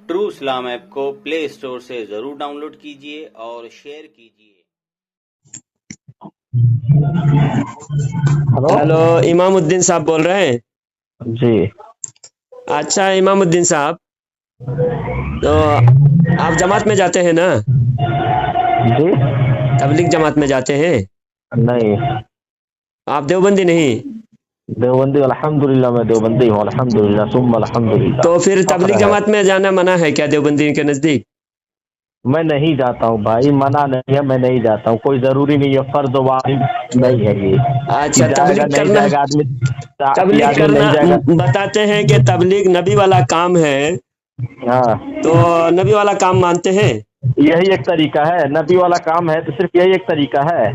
True इस्लाम app को play store से जरूर डाउनलोड कीजिए और शेयर कीजिए। हेलो, इमामुद्दीन साहब बोल रहे हैं? जी अच्छा इमामुद्दीन साहब, तो आप जमात में जाते हैं ना? जी तबलीग जमात में जाते हैं? नहीं, आप देवबंदी नहीं? देवबंदी अल्हम्दुलिल्लाह, मैं देवबंदी हूँ अल्हम्दुलिल्लाह सुम्मा अल्हम्दुलिल्लाह। तो फिर तबलीग फख्र है। जमात में जाना मना है क्या देवबंदी के नज़दीक? मैं नहीं जाता हूँ भाई, मना नहीं है, मैं नहीं जाता हूँ, कोई जरूरी नहीं है, फर्ज वाजिब नहीं है ये कि अच्छा, जाएगा तबलीग नहीं करना, जाएगा आदमी, कि तबलीग आदमी करना नहीं जाएगा। बताते हैं कि तबलीग नबी वाला काम है, हाँ, तो नबी वाला काम मानते हैं? यही एक तरीका है, नबी वाला काम है तो सिर्फ यही एक तरीका है।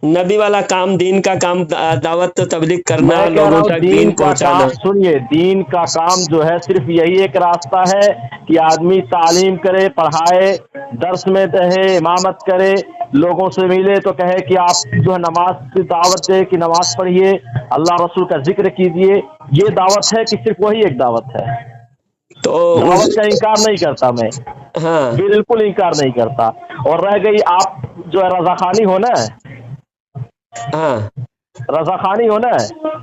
नबी वाला काम, दीन का काम, दावत तो तबलीग करना, मैं कह रहा लोगों हूँ तक दीन दीन का पहुंचाना। काम, सुनिए, दीन का काम जो है सिर्फ यही एक रास्ता है कि आदमी तालीम करे, पढ़ाए, दर्स में रहे, इमामत करे, लोगों से मिले तो कहे कि आप जो है नमाज की दावत दे कि नमाज पढ़िए, अल्लाह रसूल का जिक्र कीजिए। ये दावत है कि सिर्फ वही एक दावत है। तो दावत का इनकार नहीं करता मैं, हाँ बिल्कुल इनकार नहीं करता। और रह गई आप जो है रजाखानी हो ना, हाँ रजाखानी हो ना,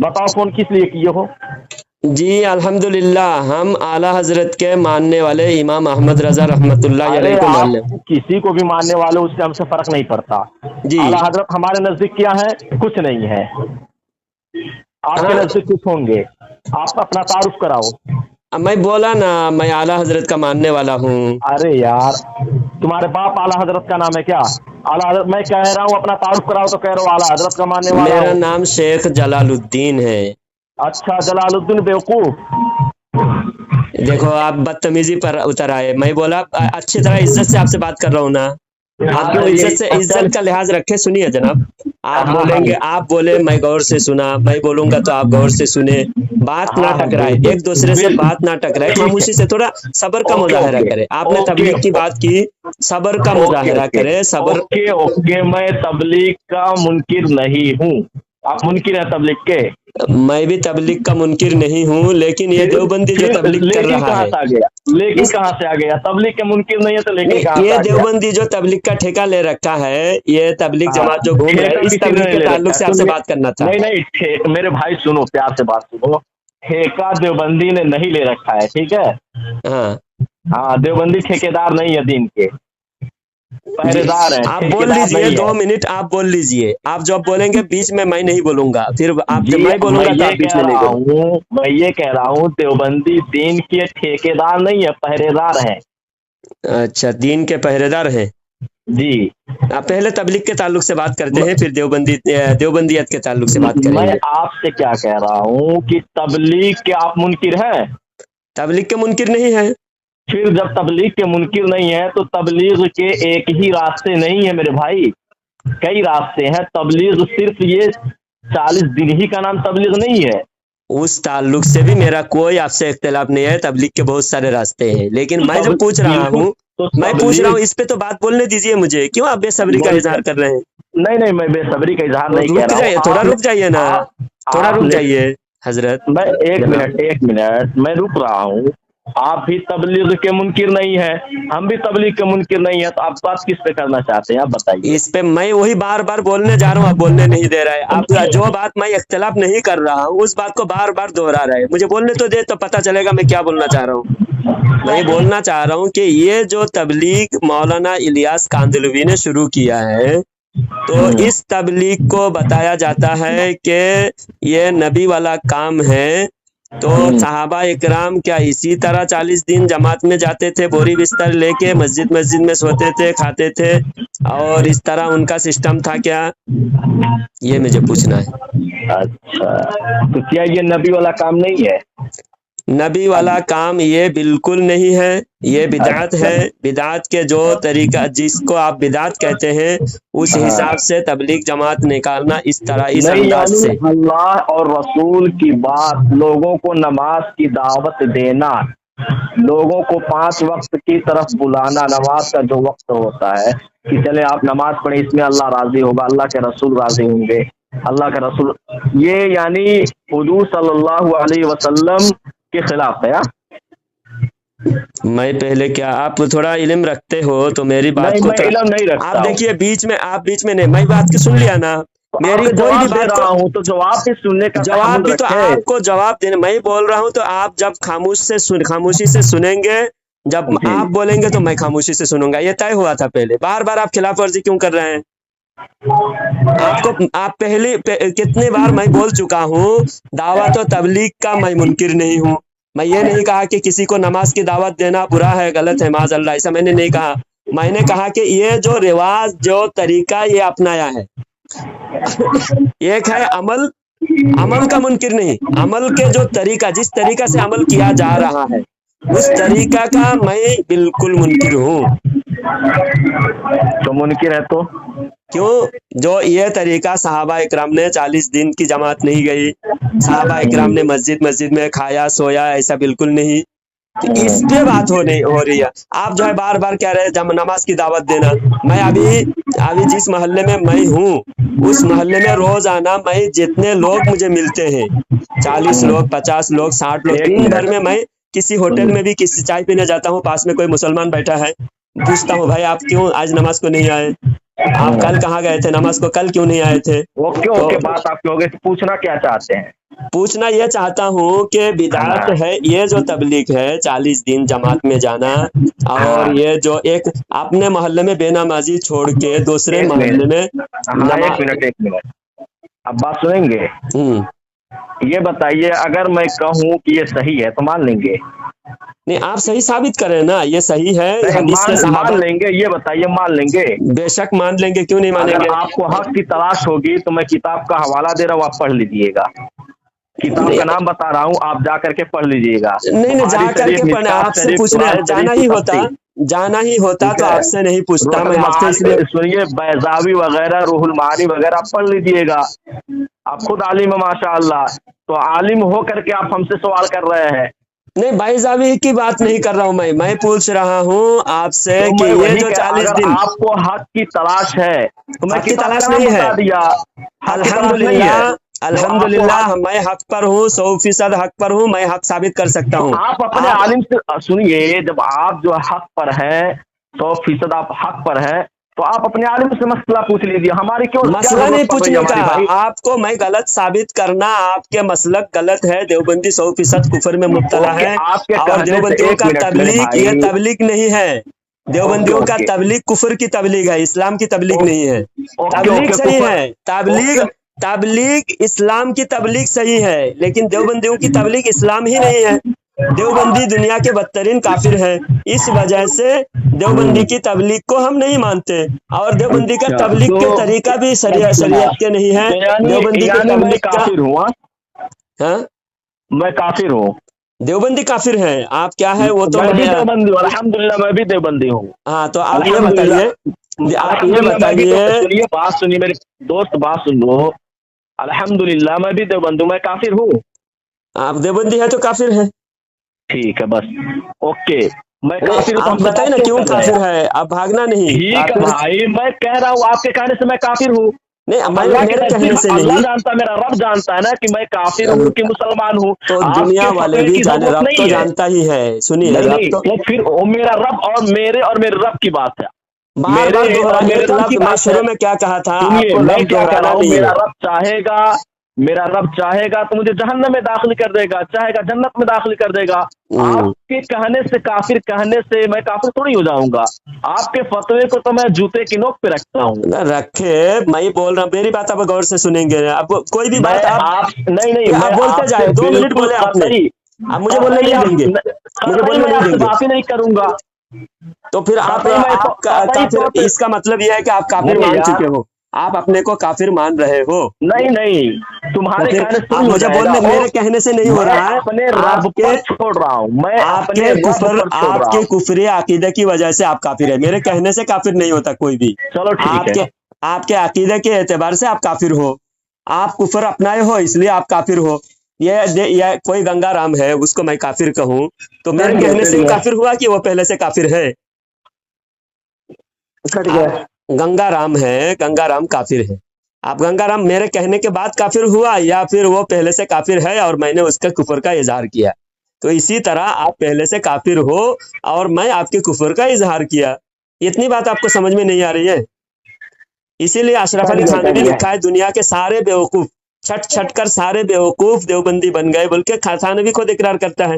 बताओ फोन किस लिए किए हो? जी, अल्हम्दुलिल्लाह हम आला हजरत के मानने वाले इमाम अहमद रजा रहमतुल्लाह अरे अलैह को आप मानने। किसी को भी मानने वाले, उससे हमसे फर्क नहीं पड़ता। जी आला हजरत हमारे नजदीक क्या है? कुछ नहीं है। आपके हाँ, नजदीक कुछ होंगे, आप अपना तारुफ कराओ। मैं बोला ना, मैं आला हजरत का मानने वाला हूँ। अरे यार, तुम्हारे बाप आला हजरत का नाम है क्या? आला हजरत, मैं कह रहा हूँ अपना तारुफ कराओ तो कह रहे हो आला हजरत का मानने वाला मेरा हो। नाम शेख जलालुद्दीन है। अच्छा, जलालुद्दीन बेवकूफ। देखो आप बदतमीजी पर उतर आए। मैं बोला अच्छी तरह इज्जत से आपसे बात कर रहा हूँ ना, आप हाँ इज्जत से, अच्छा, इज्जत का लिहाज रखे। सुनिए जनाब, आप हाँ बोलेंगे, आप बोले मैं गौर से सुना, मैं बोलूंगा तो आप गौर से सुने। बात ना हाँ हाँ, टकराए, एक दूसरे से बात ना टकराए, ठीक खामोशी है। से थोड़ा सब्र का ओके मुजाहरा ओके करे। आपने ओके तबलीग की बात की, सब्र का ओके मुजाहरा ओके करे, सब्र। ओके ओके, मैं तबलीग का मुनकिर नहीं हूँ। आप मुनकिर हैं तबलीग के? मैं भी तबलीग का मुनकिर नहीं हूँ, लेकिन ये देवबंदी जो फिर तबलीग कर लेकिन रहा कहाँ है, से आ गया? लेकिन इस कहाँ से आ गया? तबलीग के मुनकिर नहीं है तो लेकिन कहाँ नहीं, से ये आ गया? देवबंदी जो तबलीग का ठेका ले रखा है, ये तबलीग हाँ, जमात जो घूम रहे हैं, ठेका इस किसी ने तबलीग नहीं के ले ताल्लुक रखा है, से आपसे सुनिए। बात करना था। नहीं नहीं, मेरे भाई सुनो, प्यार से बात सुनो। ठेका देवबंदी ने नहीं ले रखा है, ठीक है? हाँ हाँ, देवबंदी ठेकेदार नहीं है दीन के, जी, पहरेदार है, आप बोल ठेकेदार लीजिए, नहीं है। 2 मिनट आप बोल लीजिए। आप जब बोलेंगे बीच में मैं नहीं बोलूंगा, फिर आप जी, जब मैं बोलूंगा तो आप बीच में नहीं बोलूंगा। मैं ये कह रहा हूँ देवबंदी दीन के ठेकेदार नहीं है, पहरेदार है। अच्छा, दीन के पहरेदार हैं। जी, आप पहले तबलीग के ताल्लुक से बात करते हैं, फिर देवबंदियत के ताल्लुक से बात मैं करेंगे। आपसे क्या कह रहा हूँ कि तबलीग के आप मुनकिर हैं? तबलीग के मुनकिर नहीं है। फिर जब तबलीग के मुनकिर नहीं है तो तबलीग के एक ही रास्ते नहीं है मेरे भाई, कई रास्ते हैं। तबलीग सिर्फ ये 40 दिन ही का नाम तबलीग नहीं है। उस ताल्लुक से भी मेरा कोई आपसे इख्तिलाफ नहीं है, तबलीग के बहुत सारे रास्ते हैं, लेकिन मैं जो पूछ रहा बिल्कुल, हूँ, तो मैं पूछ रहा हूँ, तबलीग, इस पे तो बात बोलने दीजिए मुझे। क्यों आप बेसब्री का इजहार कर रहे हैं? नहीं नहीं, मैं बेसब्री का इजहार तो नहीं कह रुक रहा हूँ। जाइए, थोड़ा रुक जाइए ना, आप थोड़ा रुक आपने जाइए हजरत। मैं एक जनाब, मिनट, एक मिनट, मैं रुक रहा हूँ। आप भी तबलीग के मुनकिर नहीं है, हम भी तबलीग के मुनकिर नहीं है, तो आप बात किस पे करना चाहते हैं, आप बताइए। इस पे मैं वही बार बार बोलने जा रहा हूँ, आप बोलने नहीं दे रहे हैं। आप जो बात मैं इख्तिलाफ नहीं कर रहा हूँ, उस बात को बार बार दोहरा रहे हैं। मुझे बोलने तो दे, तो पता चलेगा मैं क्या बोलना चाह रहा हूँ। मैं ये बोलना चाह रहा हूँ कि ये जो तबलीग मौलाना इलियास कांदलवी ने शुरू किया है, तो इस तबलीग को बताया जाता है कि ये नबी वाला काम है। तो सहाबा इकराम क्या इसी तरह 40 दिन जमात में जाते थे, बोरी बिस्तर लेके मस्जिद मस्जिद में सोते थे, खाते थे, और इस तरह उनका सिस्टम था क्या? ये मुझे पूछना है। अच्छा, तो क्या ये नबी वाला काम नहीं है? नबी वाला काम ये बिल्कुल नहीं है, ये बिदात अच्छा, है। बिदात के जो तरीका, जिसको आप बिदात कहते हैं, उस हिसाब हाँ, से तबलीग जमात निकालना इस तरह, इस नहीं, अंदाज यानी से। अल्लाह और रसूल की बात, लोगों को नमाज की दावत देना, लोगों को 5 वक्त की तरफ बुलाना, नमाज का जो वक्त होता है कि चले आप नमाज पढ़े, इसमें अल्लाह राजी होगा, अल्लाह के रसूल राजी होंगे, अल्लाह के रसूल, ये यानी हुजूर सल्लल्लाहु अलैहि वसल्लम के खिलाफ है। मैं पहले क्या, आप थोड़ा इल्म रखते हो तो मेरी बात नहीं, को मैं तो इल्म नहीं रखता आप हूँ। देखिए आप बीच में नहीं, मैं बात की सुन लिया ना, तो मेरी आपको कोई भी जवाब दे बात रहा को हूँ, तो जवाब भी सुनने का जवाब तहम्मुल भी तो रखे। आपको जवाब देने, मैं बोल रहा हूँ तो आप जब खामोशी से सुनेंगे, जब जी, आप बोलेंगे तो मैं खामोशी से सुनूंगा, ये तय हुआ था पहले। बार बार आप खिलाफ वर्जी क्यों कर रहे हैं? आप कितनी बार मैं बोल चुका हूँ, दावत और तबलीग का मैं मुनकिर नहीं हूँ। मैं ये नहीं कहा कि किसी को नमाज की दावत देना बुरा है, गलत है, माज अल्लाह, ऐसा मैंने नहीं कहा। मैंने कहा कि ये जो रिवाज, जो तरीका ये अपनाया है, एक है अमल, अमल का मुनकिर नहीं, अमल के जो तरीका, जिस तरीका से अमल किया जा रहा है, उस तरीका का मैं बिल्कुल मुनकिर हूँ। तो मुनकिर है तो क्यों? जो ये तरीका सहाबा इकराम ने 40 दिन की जमात नहीं गई, सहाबा इकराम ने मस्जिद में खाया सोया, ऐसा बिल्कुल नहीं। तो इस पे बात हो रही है। आप जो है बार बार कह रहे हैं नमाज की दावत देना। मैं अभी जिस मोहल्ले में मैं हूँ, उस मोहल्ले में रोजाना मैं जितने लोग मुझे मिलते हैं, 40 लोग, 50 लोग, 60 लोग, एक दिन भर मिनट। में मैं किसी होटल में भी किसी चाय पीने जाता हूँ, पास में कोई मुसलमान बैठा है, पूछता हूँ भाई आप क्यों आज नमाज को नहीं आए, आप कल कहाँ गए थे, नमाज को कल क्यों नहीं आए थे? ओके तो ओके, बात आपकी हो गई। पूछना क्या चाहते हैं? पूछना यह चाहता हूँ कि बिदात हाँ है ये जो तबलीग है, 40 दिन जमात में जाना, और हाँ, ये जो एक अपने मोहल्ले में बेनमाजी छोड़ के दूसरे एक मोहल्ले मिनट। में हाँ, नमा एक मिनट, अब बात सुनेंगे। हम्म, ये बताइए, अगर मैं कहूँ कि ये सही है तो मान लेंगे? नहीं, आप सही साबित करें ना, ये सही है, नहीं, हदीस के मान सहाबा, लेंगे, ये बताइए, मान लेंगे? बेशक मान लेंगे, क्यों नहीं अगर मानेंगे? आपको हक की तलाश होगी तो मैं किताब का हवाला दे रहा हूँ, आप पढ़ लीजिएगा। किताब नहीं का नाम बता रहा हूँ, आप जा करके पढ़ लीजिएगा। नहीं नहीं, जा बुखारी शरीफ, करके पढ़ने, मिशकात आपसे शरीफ, पूछने कुरान जाना शरीफ ही की होता, तफसीर। जाना ही होता ठीक तो है, आपसे नहीं पूछता, मैं रूहुल आपसे मानी, इसलिए सुनिए, बैजावी वगैरह, रूहुल मानी वगैरह आप पढ़ लीजिएगा। आप खुद आलिम है माशाअल्लाह, तो आलिम हो करके आप हमसे सवाल कर रहे हैं। नहीं, बाईजावी की बात नहीं कर रहा हूँ, मैं पूछ रहा हूँ आपसे तो कि मैं ये वही जो कह, 40 अगर दिन आपको हक की तलाश है तो मैं हक की किताब तलाश का नाम नहीं है, बता दिया। हक की तलाश नहीं है। अल्हम्दुलिल्लाह, जब आपको अल्हम्दुलिल्लाह, हक, मैं हक पर हूँ, 100% हक पर हूँ, मैं हक साबित कर सकता तो हूँ। आप अपने आप आलिम से सुनिए, जब आप जो हक पर हैं, 100% आप हक पर हैं, तो आप अपने आलिम से मसला पूछ लीजिए। हमारी क्यों, क्या मसला नहीं जरूरत पड़ रही है पूछने का, हमारी भाई? आपको मैं गलत साबित करना, आपके मसलक गलत है, देवबंदी 100% कुफर में मुब्तला ओके, है, आपके और कहने से, देवबंदियों एक का मिनट मेरे तबलीग, ये भाई। तबलीग नहीं है, ओके देवबंदियों का ओके तबलीग कुफर की तबलीग है, इस्लाम की तबलीग नहीं है। ओके तबलीग ओके सही कुफर, है, तबलीग, ओके तबलीग इस्लाम की तबलीग सही है, लेकिन देवबंदियों की तबलीग इस्लाम ही नहीं है। देवबंदी दुनिया के बदतरीन काफिर है, इस वजह से देवबंदी की तबलीग को हम नहीं मानते, और देवबंदी का अच्छा, तबलीग के तो तरीका भी अच्छा, शरीयत के नहीं है। तो यानी देवबंदी की यानी मैं तबलीग का, काफिर हूँ? हाँ? हाँ, मैं काफिर हूँ? देवबंदी काफिर है, आप क्या है वो तो मैं भी मैं, देवबंदी हूँ अल्हम्दुलिल्लाह, मैं भी देवबंदी हूँ हाँ, तो आप ये अल्हम्दुलिल्लाह। बताइए, आप ये अल्हम्दुलिल्लाह मैं भी बताइए, सुनिए, बात सुनिए मेरे दोस्त, बात सुन लो। अल्हम्दुलिल्लाह मैं भी देवबंदी हूँ, मैं काफिर हूँ? आप देवबंदी है तो काफिर है। ठीक है, बस ओके। मैं नहीं, काफिर हूँ तो आप हमसे बताइए बात ना क्यों क्यों कर रहे काफिर हैं? है, आप भागना नहीं, ठीक है काफिर भाई, मैं कह रहा हूँ आपके कहने से मैं काफिर हूँ। नहीं, अब मैं अल्लाह के मेरे कहने नजदीक से अल्लाह नहीं, जानता है, मेरा रब जानता है ना कि मैं काफिर हूँ कि मुसलमान हूँ। तो दुनिया आपके वाले फतवे भी की जाने, जरूरत रब नहीं तो है। जानता ही है, सुनिए, नहीं रब नहीं, तो तो फिर वो मेरा रब और मेरे रब की बात है। बार बार मेरे दोहरा, और मेरे एक रब की लफ्ज मैं बात है। शुरू में क्या कहा था, सुनिए, आपको मैं लफ्ज क्या कह रहा दोहराना हूँ, नहीं मेरा है। रब चाहेगा, मेरा रब चाहेगा तो मुझे जहन्नम में दाखिल कर देगा, चाहेगा जन्नत में दाखिल कर देगा। हम्म, आपके कहने से, काफिर कहने से मैं काफिर थोड़ी हो जाऊंगा। आपके फतवे को तो मैं जूते की नोक पे रखता हूँ। रखे, मैं बोल रहा हूँ, मेरी बात आप गौर से सुनेंगे, अब कोई भी मैं बात आप, आप नहीं नहीं, ये मैं आप बोलते आपसे जाए, 2 मिनट बिल्कुल बोले आपने, कतई, आप मुझे बोलने कतई नहीं आप, देंगे, मुझे कतई बोलने मैं नहीं आपसे देंगे, बात ही नहीं करूंगा। तो फिर आप कतई मैं तो, कतई काफिर, तौर पे इसका मतलब यह है कि आप काफिर अरे मान चुके यार, हो, आप अपने को काफिर मान रहे हो। नहीं नहीं, तो तुम्हारे फिर कहने से आप थोड़ी हो मुझे जाएगा। बोलने, ओ, मेरे कहने से नहीं हो मैं रहा है, अपने रब आपके पर छोड़ रहा हूँ, मैं अपने आपके रब कुफर, पर छोड़ रहा आपके हूँ। कुफरी अकीदे की वजह से आप काफिर है, मेरे कहने से काफिर नहीं होता कोई भी। चलो ठीक है। आपके आपके अकीदे के एतबार से आप काफिर हो, आप कुफर अपनाए हो इसलिए आप काफिर हो। ये कोई गंगा राम है, उसको मैं काफिर कहूँ तो मेरे चलिए कहने से वो चलिए, काफिर हुआ कि वो पहले से काफिर है? कट आप गया। गंगा राम है, गंगा राम काफिर है, आप गंगा राम मेरे कहने के बाद काफिर हुआ, या फिर वो पहले से काफिर है और मैंने उसका कुफर का इजहार किया? تو اسی طرح آپ پہلے سے کافر ہو اور میں آپ کے کفر کا اظہار کیا. اتنی بات آپ کو سمجھ میں نہیں آ رہی ہے؟ اسی لیے اشرف علی تھانوی لکھا ہے دنیا کے سارے بیوقوف چھٹ چھٹ کر سارے بیوقوف دیوبندی بن گئے بول کے تھانوی خود اقرار کرتا ہے.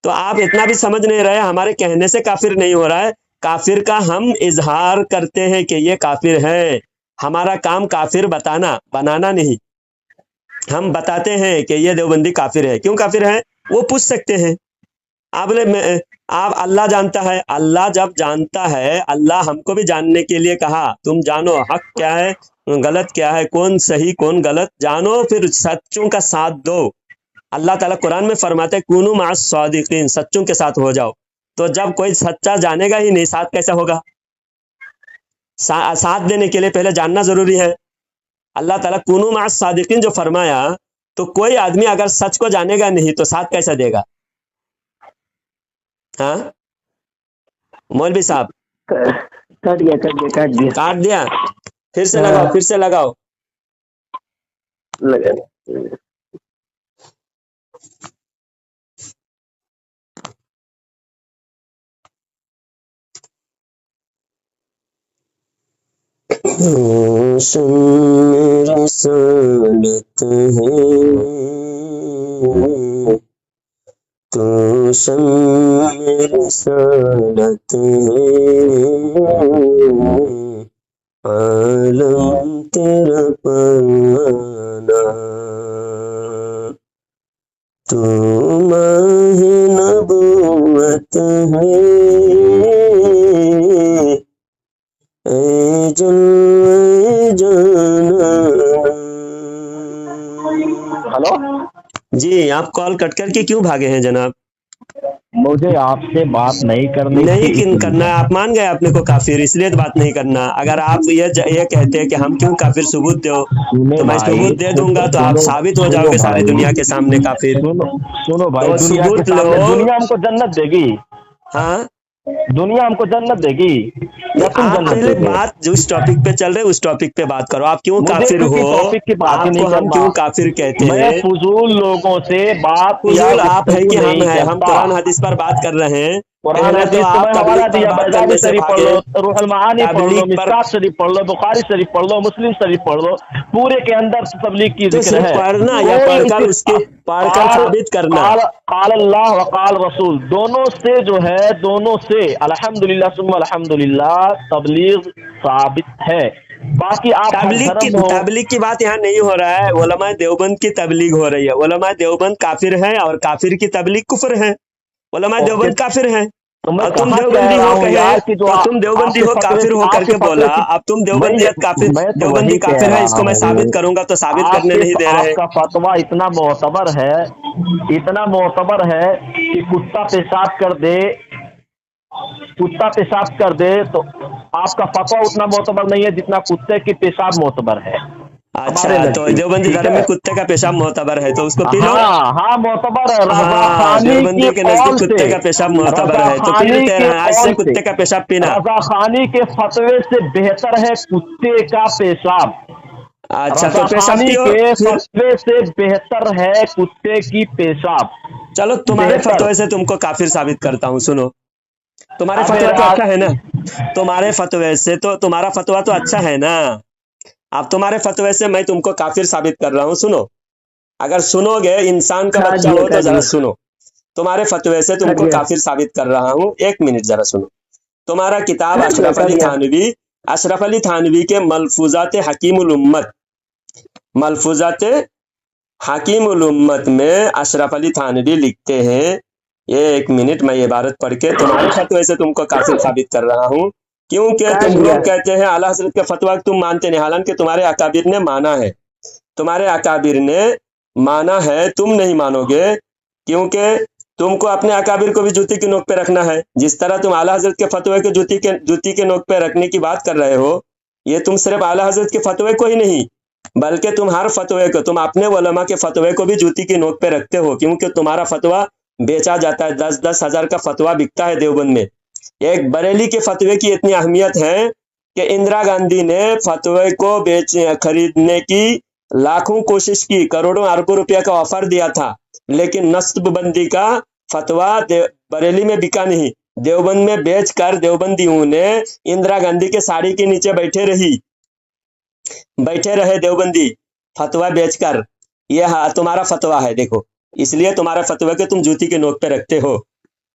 تو آپ اتنا بھی سمجھ نہیں رہے، ہمارے کہنے سے کافر نہیں ہو رہا ہے، کافر کا ہم اظہار کرتے ہیں کہ یہ کافر ہے. ہمارا کام کافر بنانا نہیں. ہم بتاتے ہیں کہ یہ دیوبندی کافر ہے. کیوں کافر ہے وہ پوچھ سکتے ہیں. آپ اللہ جانتا ہے، اللہ جب جانتا ہے، اللہ ہم کو بھی جاننے کے لیے کہا تم جانو حق کیا ہے غلط کیا ہے، کون صحیح کون غلط جانو، پھر سچوں کا ساتھ دو. اللہ تعالیٰ قرآن میں فرماتے ہیں کونوا مع الصادقین، سچوں کے ساتھ ہو جاؤ. تو جب کوئی سچا جانے گا ہی نہیں، ساتھ کیسا ہوگا؟ ساتھ دینے کے لیے پہلے جاننا ضروری ہے. اللہ تعالیٰ کونوا مع الصادقین جو فرمایا، تو کوئی آدمی اگر سچ کو جانے گا نہیں تو ساتھ کیسا دے گا؟ ہاں مولوی صاحب کٹ گیا کاٹ دیا؟ پھر سے لگاؤ. لگا. رسالت ہے تو شمع رسالت ہے، عالم تیرا پروانہ، تو ماہ نبوت ہے، اے جلوہ جانا. ہلو، جی آپ کال کٹ کر کے کیوں بھاگے ہیں جناب؟ مجھے آپ سے بات نہیں کرنی تھی نہیں اس لیے. کرنا ہے، آپ مان گئے اپنے کو کافر، اس لیے بات نہیں کرنا. اگر آپ یہ کہتے کہ ہم کیوں کافر ثبوت دو، سنو تو میں بھائی، ثبوت دے دوں گا، تو آپ ثابت ہو جاؤ گے ساری دنیا کے سامنے کافر. سنو بھائی، تو دنیا کے ثبوت لو. سامنے دنیا ہم کو جنت دے گی؟ ہاں دنیا ہم کو جنت دے گی یا تم آپ جنت پہلے دو گے؟ بات جو اس ٹاپک پہ چل رہے اس ٹاپک پہ بات کرو. آپ کیوں مجھے کافر کسی ہو؟ ٹاپک کی بات ہی آپ نہیں کو ہم کرنا. کیوں کافر کہتے میں ہیں؟ فضول لوگوں سے بات یا فضول آپ ہے گفتگو کہ ہم نہیں ہیں؟ ہم کرتا. قرآن حدیث پر بات کر رہے ہیں. قرآن پہلے تو حدیث کو آپ میں حوالہ تبلیغ پر دیا، بات بیضاوی کرنے سے شریف پڑھ بھاگے. لو، روح المعانی پڑھ لو، تبلیغ پر مشکات شریف پڑھ لو، بخاری شریف پڑھ لو، مسلم شریف پڑھ لو، پورے کے اندر تبلیغ کی تو ذکر صرف ہے. پڑھنا یا کوئی پڑھ کر اسی اس کے پڑھ کر قال ثابت کرنا. قال قال اللہ وقال رسول دونوں سے جو ہے، دونوں سے الحمدللہ ثم الحمدللہ تبلیغ ثابت ہے. باقی آپ ہر دھرم ہو. تبلیغ کی بات یہاں نہیں ہو رہا ہے. علماء دیوبند کی تبلیغ ہو رہی ہے. علماء دیوبند کافر ہیں اور کافر کی تبلیغ کفر ہے. علماء اوکے، دیوبند کافر ہیں تو میں اور تم کہاں کہہ دیوبندی رہا ہو ہوں کہے، یار کہ جو تو تم آپ دیوبندی کے ہو فتوے کافر ہو آپ کر کے کے فتوے بولا. کی اب تم میں دیوبندیت کافر، میں تو دیوبندی وہی کہہ کافر ہے، اس رہا کو میں ثابت ہوں. کروں گا تو ثابت کرنے نہیں دے آپ رہے. کا فتویٰ اتنا معتبر ہے، اتنا معتبر ہے کہ کتا پیشاب کر دے، کتا پیشاب کر دے تو آپ کا فتویٰ اتنا معتبر نہیں ہے جتنا کتے کی پیشاب معتبر ہے اچھا ہمارے تو نزدیک. دیوبندی ٹھیک دھرم میں ہے، کتے کا پیشاب معتبر ہے تو اس کو پی لو. ہاں ہاں معتبر ہے. رضا ہاں خانی کی دیوبندی کے قول نزدیک سے، کتے کا پیشاب معتبر رضا ہے تو خانی پیتے کے رہے. آج سے قول سے، کتے کا پیشاب پینا. رضا خانی کے فتوے سے بہتر ہے کتے کا پیشاب. اچھا تو رضا پیشاب خانی پیو کے پھر. فتوے سے بہتر ہے کتے کی پیشاب. چلو تمہارے بہتر. فتوے سے تم کو کافر ثابت کرتا ہوں. سنو تمہارے ابے فتویٰ تو راج، اچھا ہے نا. تمہارے فتوے سے تو تمہارا فتویٰ تو اچھا ہے نا. اب تمہارے فتوے سے میں تم کو کافر ثابت کر رہا ہوں. سنو اگر سنو گے، انسان کا بچہ ہو تو ذرا سنو. تمہارے فتوے سے تم کٹ کو گیا کافر ثابت کر رہا ہوں. ایک منٹ ذرا سنو. تمہارا کتاب کٹ گیا اشرف کٹ علی گیا تھانوی، اشرف علی تھانوی کے ملفوظات حکیم الامت، ملفوظات حکیم الامت میں اشرف علی تھانوی لکھتے ہیں. ایک منٹ میں یہ عبارت پڑھ کے تمہارے فتوے سے تم کو کافر ثابت کر رہا ہوں. کیونکہ کٹ تم گیا. لوگ کہتے ہیں اعلیٰ حضرت کے فتویٰ تم مانتے نہیں، حالانکہ تمہارے اکابر نے مانا ہے. تمہارے اکابر نے مانا ہے، تم نہیں مانو گے کیونکہ تم کو اپنے اکابر کو بھی جوتی کی نوک پہ رکھنا ہے. جس طرح تم اعلیٰ حضرت کے فتوے کو جوتی کے نوک پہ رکھنے کی بات کر رہے ہو، یہ تم صرف اعلیٰ حضرت کے فتوے کو ہی نہیں بلکہ تم ہر فتوے کو، تم اپنے علماء کے فتوے کو بھی جوتی کی نوک پہ رکھتے ہو. کیونکہ تمہارا فتویٰ بیچا جاتا ہے، 10-10 ہزار کا فتویٰ بکتا ہے دیوبند میں. ایک بریلی کے فتوے کی اتنی اہمیت ہے کہ اندرا گاندھی نے فتوے کو خریدنے کی لاکھوں کوشش کی، کروڑوں اربوں روپیہ کا آفر دیا تھا، لیکن نصب بندی کا फतवा बरेली में बिका नहीं, देवबंद में बेच कर देवबंदियों ने इंदिरा गांधी के साड़ी के नीचे बैठे रहे देवबंदी फतवा बेचकर। ये तुम्हारा फतवा है, देखो, इसलिए तुम्हारा फतवा के तुम जूती के नोक पे रखते हो।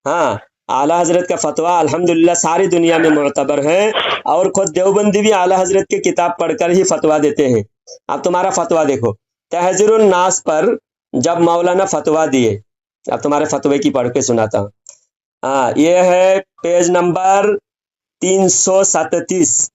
हाँ, आला हजरत का फतवा अल्हम्दुलिल्लाह सारी दुनिया में मुअतबर है, और खुद देवबंदी भी आला हजरत की किताब पढ़कर ही फतवा देते हैं। अब तुम्हारा फतवा देखो, तहजीरुन नास पर जब मौलाना फतवा दिए, अब तुम्हारे फतवे की पढ़ के सुनाता हूँ। हाँ, ये है पेज नंबर 337,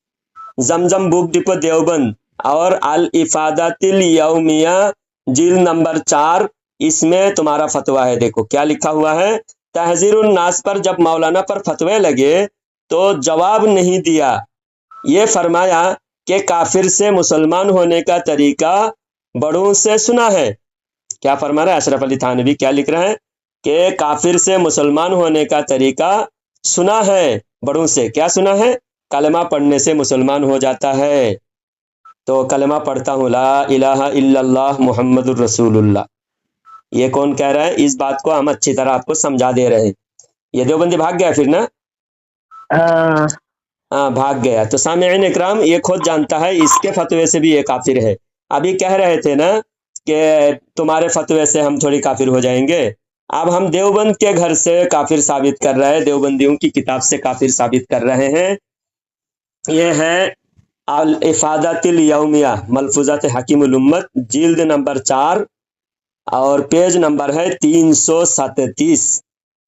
जमजम बुक डिपो देवबंद, और अल इफादतिल यौमिया जिल्द नंबर 4, इसमें तुम्हारा फतवा है। देखो क्या लिखा हुआ है, तहजीरुन नास पर जब मौलाना पर फतवे लगे तो जवाब नहीं दिया। ये फरमाया कि काफिर से मुसलमान होने का तरीका बड़ों से सुना है। क्या फरमा रहा है अशरफ अली थानवी, क्या लिख रहे हैं कि काफिर से मुसलमान होने का तरीका सुना है बड़ों से। क्या सुना है? कलमा पढ़ने से मुसलमान हो जाता है। तो कलमा पढ़ता हूँ, ला इलाहा इल्लल्लाह मुहम्मदुर रसूलुल्लाह। ये कौन कह रहा है? इस बात को हम अच्छी तरह आपको समझा दे रहे हैं। ये देवबंदी भाग गया फिर ना? हाँ, भाग गया। तो सामिईन इकराम, ये खुद जानता है, इसके फतवे से भी ये काफिर है। अभी कह रहे थे ना कि तुम्हारे फतवे से हम थोड़ी काफिर हो जाएंगे। अब हम देवबंद के घर से काफिर साबित कर रहे हैं, देवबंदियों की किताब से काफिर साबित कर रहे हैं। ये है अल इफादतिल यौमिया मलफूजात हकीमुल उम्मत, जिल्द नंबर 4, और पेज नंबर है 337।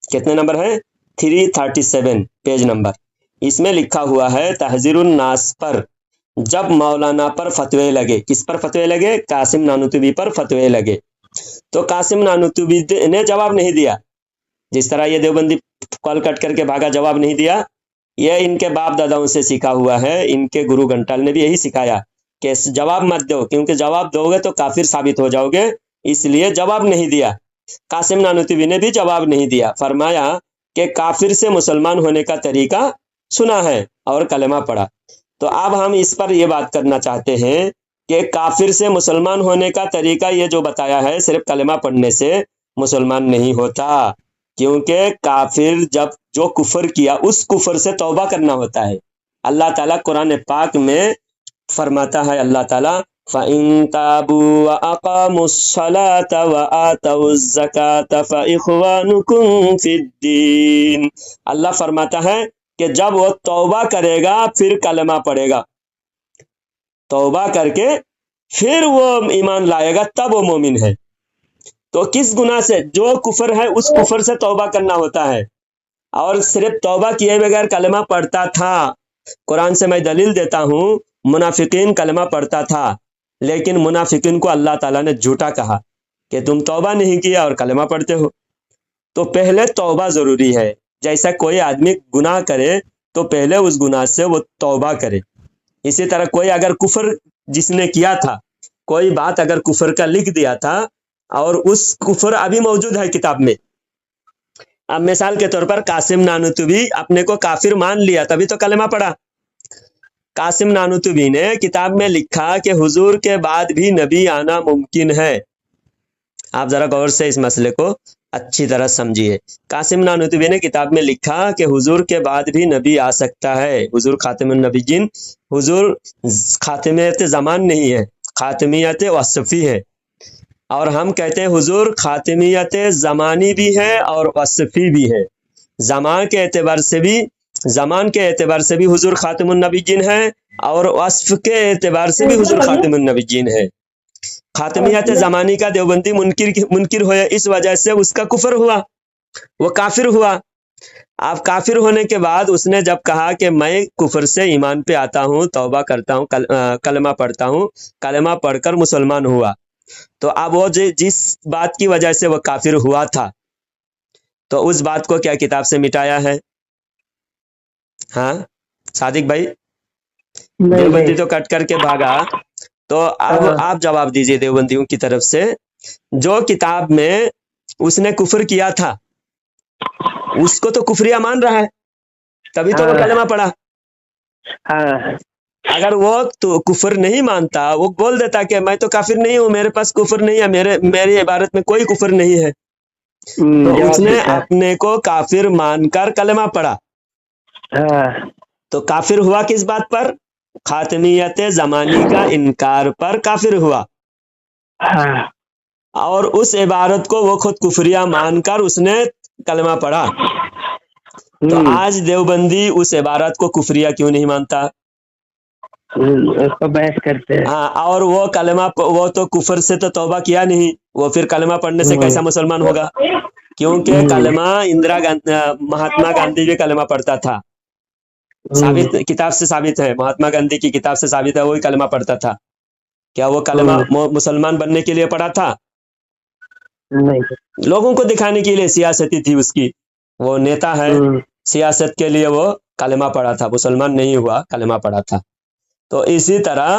कितने नंबर है? 337 पेज नंबर। इसमें लिखा हुआ है, तहजीरुन नास पर जब मौलाना पर फतवे लगे। किस पर फतवे लगे? कासिम नानुतुबी पर फतवे लगे। तो कासिम नानुतुबी ने जवाब नहीं दिया। जिस तरह ये देवबंदी कॉल कट करके भागा, जवाब नहीं दिया। ये इनके बाप दादाओं से सीखा हुआ है। इनके गुरु घंटाल ने भी यही सिखाया कि जवाब मत दो, क्योंकि जवाब दोगे तो काफिर साबित हो जाओगे, इसलिए जवाब नहीं दिया। कासिम नानुतुबी ने भी जवाब नहीं दिया। फरमाया कि काफिर से मुसलमान होने का तरीका सुना है और कलमा पढ़ा। तो अब हम इस पर यह बात करना चाहते हैं कि काफिर से मुसलमान होने का तरीका ये जो बताया है, सिर्फ कलमा पढ़ने से मुसलमान नहीं होता, क्योंकि काफिर जब जो कुफर किया उस कुफर से तौबा करना होता है। अल्लाह ताला कुरान पाक में फरमाता है, अल्लाह ताला फ़इन ताबू व अक़ामुस्सलात व आतउज़्ज़कात फ़इख़वानुकुम फ़िद्दीन। अल्लाह फरमाता है कि जब वो तौबा करेगा फिर कलमा पढ़ेगा, तौबा करके फिर वो ईमान लाएगा, तब वो मोमिन है। तो किस गुनाह से? जो कुफर है उस कुफर से तौबा करना होता है। और सिर्फ तौबा किए बगैर कलमा पढ़ता था। कुरान से मैं दलील देता हूँ, मुनाफिकीन कलमा पढ़ता था, लेकिन मुनाफिकीन को अल्लाह ताला ने झूठा कहा कि तुम तौबा नहीं किया और कलमा पढ़ते हो। तो पहले तौबा जरूरी है। जैसा कोई आदमी गुनाह करे तो पहले उस गुनाह से वो तौबा करे। इसी तरह कोई अगर कुफर जिसने किया था, कोई बात अगर कुफर का लिख दिया था और उस कुफर अभी मौजूद है किताब में, अब मिसाल के तौर पर कासिम नानुतुबी अपने को काफिर मान लिया, तभी तो कलमा पढ़ा। कासिम नानुतुबी ने किताब में लिखा कि हुजूर के बाद भी नबी आना मुमकिन है। आप जरा गौर से इस मसले को अच्छी तरह समझिए। कासिम नानुतुबी ने किताब में लिखा कि हुजूर के बाद भी नबी आ सकता है। हुजूर खातिमुन नबीयीन, हुजूर खातिमियत ज़मान नहीं है, खातिमियत वस्फ़ी है। और हम कहते हैं हुजूर खातिमियत ज़मानी भी है और वस्फ़ी भी है। ज़मान के एतबार से भी हुजूर खातिमुन नबीयीन है, और वस्फ़ के एतबार से भी हुजूर खातिमुन नबीयीन है। खातिमियत ज़मानी का देवबंदी मुनकिर हुआ, इस वजह से उसका कुफर हुआ, वो काफिर हुआ। अब काफिर होने के बाद उसने जब कहा कि मैं कुफर से ईमान पे आता हूँ, तौबा करता हूँ, कलमा पढ़ता हूँ, कलमा पढ़कर मुसलमान हुआ, तो अब वो जिस बात की वजह से वो काफिर हुआ था, तो उस बात को क्या किताब से मिटाया है? हाँ सादिक भाई, देवबंदी तो कट करके भागा। तो अब आप जवाब दीजिए देवबंदियों की तरफ से, जो किताब में उसने कुफर किया था उसको तो कुफरिया मान रहा है, तभी तो वो कलमा पढ़ा। अगर वो तो कुफर नहीं मानता, वो बोल देता कि मैं तो काफिर नहीं हूं, मेरे पास कुफर नहीं है, मेरी इबारत में कोई कुफर नहीं है, تو جواب اس نے دیتا ہے۔ اپنے کو کافر مان کر کلمہ پڑھا، ہاں تو کافر ہوا کس بات پر؟ خاتمیت زمانی کا انکار پر کافر ہوا، ہاں اور اس عبارت کو وہ خود کفریہ مان کر اس نے کلمہ پڑھا۔ تو آج دیوبندی اس عبارت کو کفریہ کیوں نہیں مانتا؟ اس کو بحث کرتے ہیں۔ ہاں، اور وہ کلمہ وہ تو کفر سے تو توبہ کیا نہیں، وہ پھر کلمہ پڑھنے سے کیسا مسلمان ہوگا؟ کیونکہ کلمہ مہاتما گاندھی بھی کلمہ پڑھتا تھا، ثابت کتاب سے ثابت ہے، مہاتما گاندھی کی کتاب سے ثابت ہے وہی کلمہ پڑھتا تھا۔ کیا وہ کلمہ مسلمان بننے کے لیے پڑھا تھا؟ نہیں، لوگوں کو دکھانے کے لیے، سیاستی تھی اس کی، وہ نیتا ہے، سیاست کے لیے وہ کلمہ پڑھا تھا، مسلمان نہیں ہوا، کلمہ پڑھا تھا۔ تو اسی طرح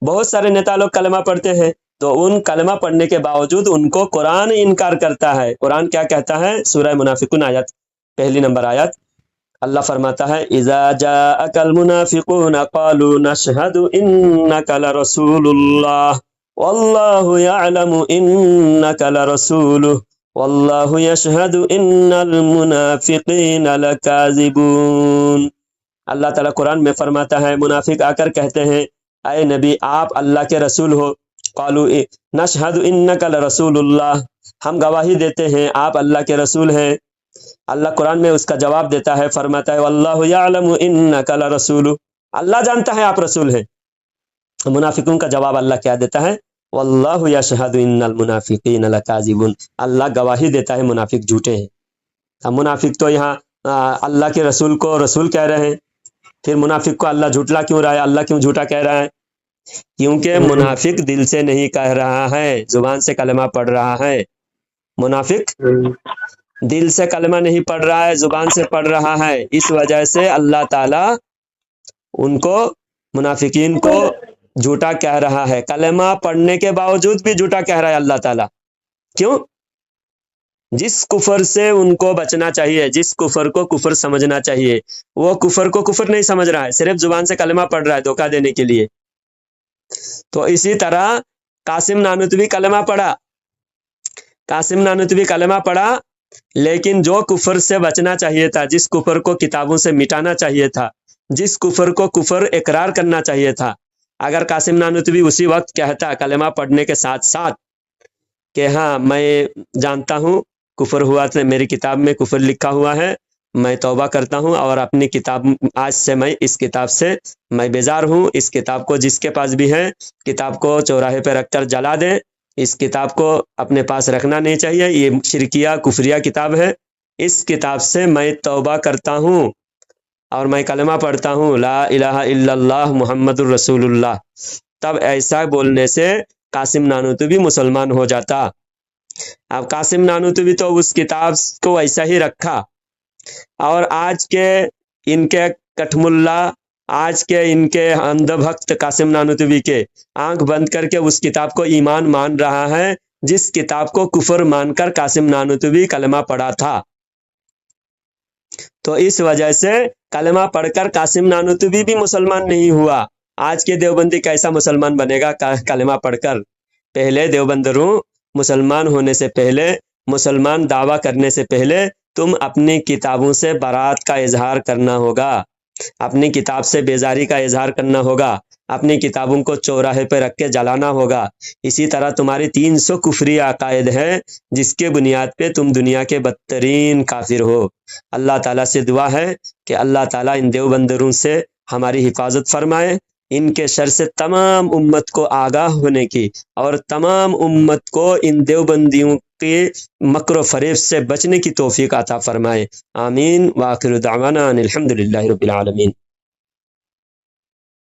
بہت سارے نیتا لوگ کلمہ پڑھتے ہیں، تو ان کلمہ پڑھنے کے باوجود ان کو قرآن انکار کرتا ہے۔ قرآن کیا کہتا ہے؟ سورہ منافقون آیت، پہلی نمبر آیت، اللہ فرماتا ہے اذا جاءك المنافقون قالوا نشهد انك لرسول الله والله يعلم انك لرسوله والله يشهد ان المنافقين لكاذبون۔ اللہ تعالیٰ قرآن میں فرماتا ہے منافق آ کر کہتے ہیں اے نبی آپ اللہ کے رسول ہو، قالوا نشهد انك لرسول الله، ہم گواہی دیتے ہیں آپ اللہ کے رسول ہیں۔ اللہ قرآن میں اس کا جواب دیتا ہے، فرماتا ہے واللہ یعلم انک لرسول، اللہ جانتا ہے آپ رسول ہیں۔ منافقوں کا جواب اللہ کیا دیتا ہے؟ واللہ یشہد ان المنافقین لکاذبون، اللہ گواہی دیتا ہے منافق جھوٹے ہیں۔ اب منافق تو یہاں اللہ کے رسول کو رسول کہہ رہے ہیں، پھر منافق کو اللہ جھوٹلا کیوں رہا ہے؟ اللہ کیوں جھوٹا کہہ رہا ہے؟ کیونکہ منافق دل سے نہیں کہہ رہا ہے، زبان سے کلمہ پڑھ رہا ہے۔ منافق دل سے کلمہ نہیں پڑھ رہا ہے، زبان سے پڑھ رہا ہے، اس وجہ سے اللہ تعالیٰ ان کو، منافقین کو جھوٹا کہہ رہا ہے، کلمہ پڑھنے کے باوجود بھی جھوٹا کہہ رہا ہے اللہ تعالیٰ۔ کیوں؟ جس کفر سے ان کو بچنا چاہیے، جس کفر کو کفر سمجھنا چاہیے، وہ کفر کو کفر نہیں سمجھ رہا ہے، صرف زبان سے کلمہ پڑھ رہا ہے دھوکہ دینے کے لیے۔ تو اسی طرح قاسم نانوتوی کلمہ پڑھا، قاسم نانوتوی کلمہ پڑھا، لیکن جو کفر سے بچنا چاہیے تھا، جس کفر کو کتابوں سے مٹانا چاہیے تھا، جس کفر کو کفر اقرار کرنا چاہیے تھا، اگر قاسم نانوتوی اسی وقت کہتا کلمہ پڑھنے کے ساتھ ساتھ کہ ہاں میں جانتا ہوں کفر ہوا تھا، میری کتاب میں کفر لکھا ہوا ہے، میں توبہ کرتا ہوں اور اپنی کتاب آج سے میں اس کتاب سے میں بیزار ہوں، اس کتاب کو جس کے پاس بھی ہے کتاب کو چوراہے پہ رکھ کر جلا دیں، اس کتاب کو اپنے پاس رکھنا نہیں چاہیے، یہ شرکیہ کفریہ کتاب ہے، اس کتاب سے میں توبہ کرتا ہوں اور میں کلمہ پڑھتا ہوں لا الہ الا اللہ محمد الرسول اللہ۔ تب ایسا بولنے سے قاسم نانوتوی مسلمان ہو جاتا۔ اب قاسم نانوتوی تو اس کتاب کو ایسا ہی رکھا، اور آج کے ان کے کٹھ ملا، آج کے ان کے اندھ بھکت قاسم نانوتوی کے آنکھ بند کر کے اس کتاب کو ایمان مان رہا ہے جس کتاب کو کفر مان کر قاسم نانوتوی کلمہ پڑھا تھا۔ تو اس وجہ سے کلمہ پڑھ کر قاسم نانوتوی بھی مسلمان نہیں ہوا۔ آج کے دیوبندی کیسا مسلمان بنے گا کلمہ پڑھ کر؟ پہلے دیوبندروں، مسلمان ہونے سے پہلے، مسلمان دعویٰ کرنے سے پہلے تم اپنی کتابوں سے برات کا اظہار کرنا ہوگا، اپنی کتاب سے بیزاری کا اظہار کرنا ہوگا، اپنی کتابوں کو چوراہے پہ رکھ کے جلانا ہوگا۔ اسی طرح تمہاری 300 کفری عقائد ہے جس کے بنیاد پہ تم دنیا کے بدترین کافر ہو۔ اللہ تعالیٰ سے دعا ہے کہ اللہ تعالیٰ ان دیوبندروں سے ہماری حفاظت فرمائے، ان کے شر سے تمام امت کو آگاہ ہونے کی اور تمام امت کو ان دیوبندیوں کے مکر و فریب سے بچنے کی توفیق عطا فرمائے۔ آمین۔ وآخر دعوانا ان الحمد للہ رب العالمین۔